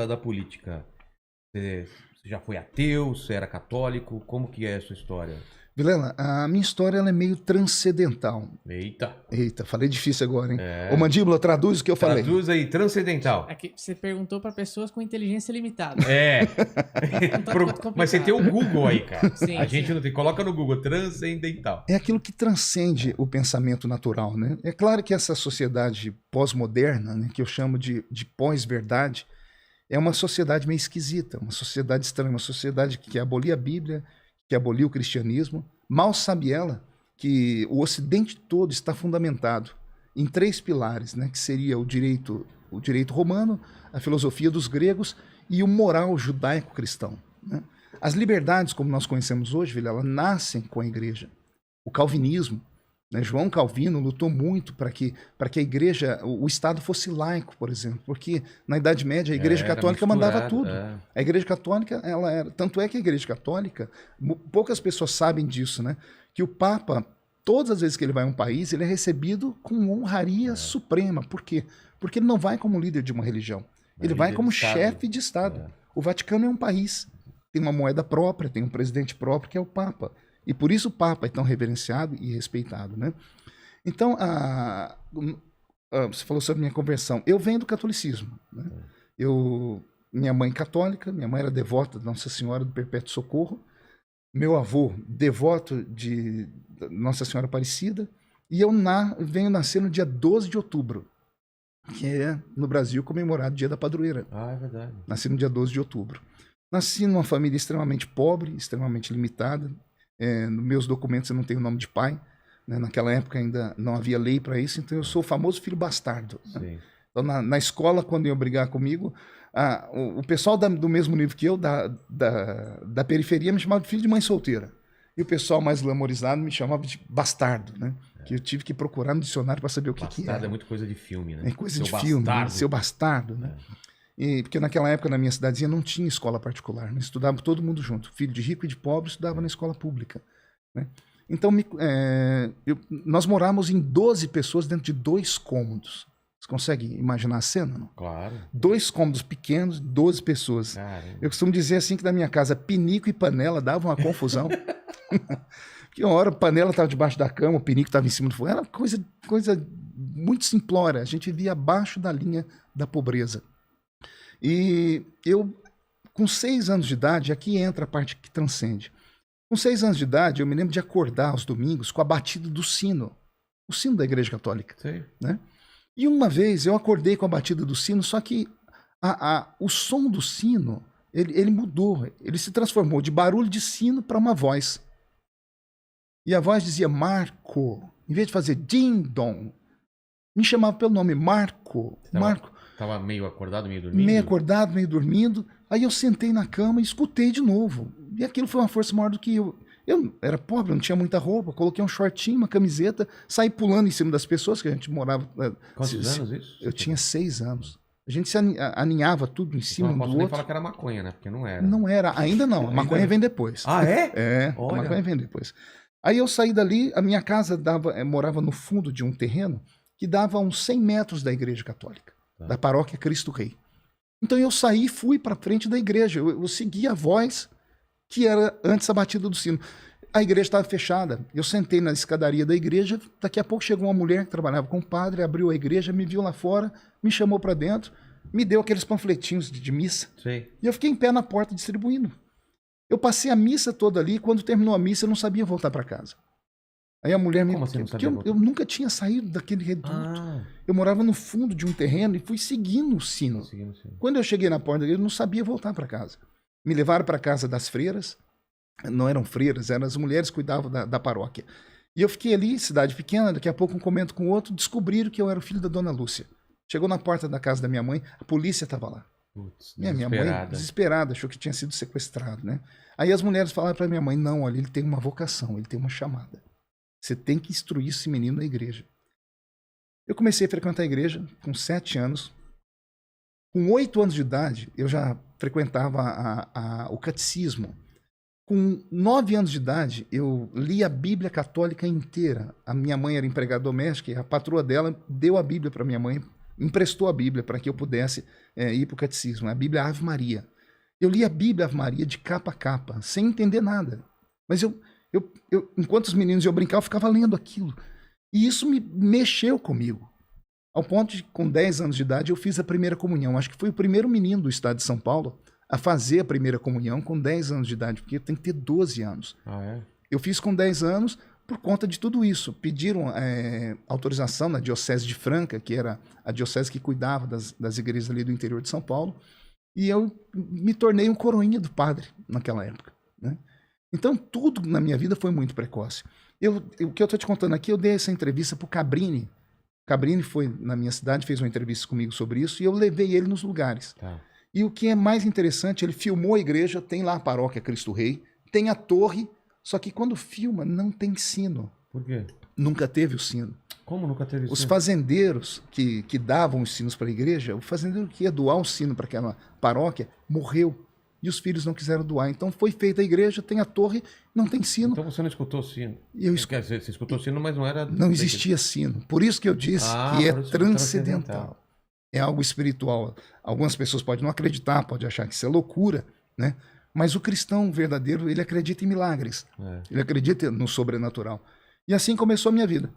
da política? Você já foi ateu? Você era católico? Como que é a sua história? Vilela, a minha história ela é meio transcendental. Eita. Eita, falei difícil agora, hein? Ô, Mandíbula, traduz o que eu falei. Traduz aí, transcendental. É que você perguntou para pessoas com inteligência limitada. É. Complicado. Mas você tem o Google aí, cara. Sim, A gente sim. não tem. Coloca no Google, transcendental. É aquilo que transcende o pensamento natural, né? É claro que essa sociedade pós-moderna, né, que eu chamo de pós-verdade, é uma sociedade meio esquisita, uma sociedade estranha, uma sociedade que abolia a Bíblia, que abolia o cristianismo. Mal sabe ela que o Ocidente todo está fundamentado em 3 pilares, né, que seria o direito romano, a filosofia dos gregos e o moral judaico-cristão, né? As liberdades, como nós conhecemos hoje, Vilela, nascem com a igreja. O calvinismo, né, João Calvino lutou muito para que a igreja, o Estado fosse laico, por exemplo, porque na Idade Média a igreja católica mandava tudo. A igreja católica, ela era, tanto é que a igreja católica, poucas pessoas sabem disso, né, que o Papa, todas as vezes que ele vai a um país, ele é recebido com honraria suprema. Por quê? Porque ele não vai como líder de uma religião, ele vai como chefe de Estado. O Vaticano é um país, tem uma moeda própria, tem um presidente próprio, que é o Papa. E por isso o Papa é tão reverenciado e respeitado, né? Então, você falou sobre minha conversão. Eu venho do catolicismo, né? Minha mãe católica, minha mãe era devota de Nossa Senhora do Perpétuo Socorro, meu avô devoto de Nossa Senhora Aparecida, e eu venho nascer no dia 12 de outubro, que é, no Brasil, comemorado o Dia da Padroeira. Ah, é verdade. Nasci no dia 12 de outubro. Nasci numa família extremamente pobre, extremamente limitada. Nos meus documentos eu não tenho nome de pai, né? Naquela época ainda não havia lei para isso, então eu sou o famoso filho bastardo, né? Então na escola, quando iam brigar comigo, o pessoal do mesmo nível que eu, da periferia, me chamava de filho de mãe solteira, e o pessoal mais glamorizado me chamava de bastardo, né? Que eu tive que procurar no dicionário para saber o que era. Bastardo é muito coisa de filme, né? É coisa de filme, né? Seu bastardo, né? Porque naquela época, na minha cidadezinha, não tinha escola particular, né? Estudava todo mundo junto. Filho de rico e de pobre estudava na escola pública, né? Então, nós morávamos em 12 pessoas dentro de 2 cômodos. Você consegue imaginar a cena, não? Claro. 2 cômodos pequenos, 12 pessoas. Caramba. Eu costumo dizer assim que na minha casa, pinico e panela davam uma confusão. Que uma hora a panela estava debaixo da cama, o pinico estava em cima do fogo. Era coisa muito simplória. A gente vivia abaixo da linha da pobreza. E eu, com 6 anos de idade, aqui entra a parte que transcende. Com 6 anos de idade, eu me lembro de acordar aos domingos com a batida do sino. O sino da Igreja Católica. Sim. Né? E uma vez eu acordei com a batida do sino, só que o som do sino, ele mudou. Ele se transformou de barulho de sino para uma voz. E a voz dizia Marco. Em vez de fazer ding-dong, me chamava pelo nome Marco. Marco. Tava meio acordado, meio dormindo? Meio acordado, meio dormindo. Aí eu sentei na cama e escutei de novo. E aquilo foi uma força maior do que eu. Eu era pobre, eu não tinha muita roupa. Coloquei um shortinho, uma camiseta, saí pulando em cima das pessoas, que a gente morava... Quantos anos isso? Eu tinha 6 anos. A gente se aninhava tudo em cima Então, um do não posso nem outro. falar que era maconha, né? Porque não era. Não era, ainda não. A maconha vem depois. Ah, é? É, Olha. a maconha vem depois. Aí eu saí dali, a minha casa morava no fundo de um terreno que dava uns 100 metros da Igreja Católica, da paróquia Cristo Rei. Então eu saí e fui para frente da igreja. Eu segui a voz que era antes a batida do sino. A igreja estava fechada. Eu sentei na escadaria da igreja. Daqui a pouco chegou uma mulher que trabalhava com o padre, abriu a igreja, me viu lá fora, me chamou para dentro, me deu aqueles panfletinhos de missa. Sim. E eu fiquei em pé na porta distribuindo. Eu passei a missa toda ali. Quando terminou a missa, eu não sabia voltar para casa. Aí a mulher me... Como assim não sabia voltar? Eu nunca tinha saído daquele reduto. Eu morava no fundo de um terreno e fui seguindo o sino. Quando eu cheguei na porta dele, eu não sabia voltar para casa. Me levaram para casa das freiras. Não eram freiras, eram as mulheres que cuidavam da paróquia. E eu fiquei ali, cidade pequena, daqui a pouco um comento com o outro, descobriram que eu era o filho da dona Lúcia. Chegou na porta da casa da minha mãe, a polícia estava lá. Putz, minha mãe, desesperada, achou que tinha sido sequestrado, né? Aí as mulheres falaram para minha mãe, não, olha, ele tem uma vocação, ele tem uma chamada. Você tem que instruir esse menino na igreja. Eu comecei a frequentar a igreja com 7 anos. Com 8 anos de idade, eu já frequentava o catecismo. Com 9 anos de idade, eu li a Bíblia católica inteira. A minha mãe era empregada doméstica e a patroa dela deu a Bíblia para minha mãe emprestou a Bíblia para que eu pudesse ir para o catecismo, a Bíblia Ave Maria. Eu li a Bíblia Ave Maria de capa a capa, sem entender nada. Mas enquanto os meninos iam brincar, eu ficava lendo aquilo. E isso me mexeu comigo. Ao ponto de, com 10 anos de idade, eu fiz a primeira comunhão. Acho que fui o primeiro menino do estado de São Paulo a fazer a primeira comunhão com 10 anos de idade, porque tem que ter 12 anos. Ah, é? Eu fiz com 10 anos por conta de tudo isso. Pediram autorização na Diocese de Franca, que era a diocese que cuidava das igrejas ali do interior de São Paulo, e eu me tornei um coroinha do padre naquela época, né? Então, tudo na minha vida foi muito precoce. O que eu estou te contando aqui, eu dei essa entrevista para o Cabrini. Cabrini foi na minha cidade, fez uma entrevista comigo sobre isso, e eu levei ele nos lugares. Tá. E o que é mais interessante, ele filmou a igreja, tem lá a paróquia Cristo Rei, tem a torre, só que quando filma não tem sino. Por quê? Nunca teve o sino. Como nunca teve Os isso? fazendeiros que davam os sinos para a igreja, o fazendeiro que ia doar o sino para aquela paróquia, morreu. E os filhos não quiseram doar. Então foi feita a igreja, tem a torre, não tem sino. Então você não escutou o sino? E eu Quer dizer, você escutou o sino, mas não era... Não existia sino. Por isso que eu disse que é por isso transcendental. É algo espiritual. Algumas pessoas podem não acreditar, podem achar que isso é loucura, né? Mas o cristão verdadeiro, ele acredita em milagres. É. Ele acredita no sobrenatural. E assim começou a minha vida.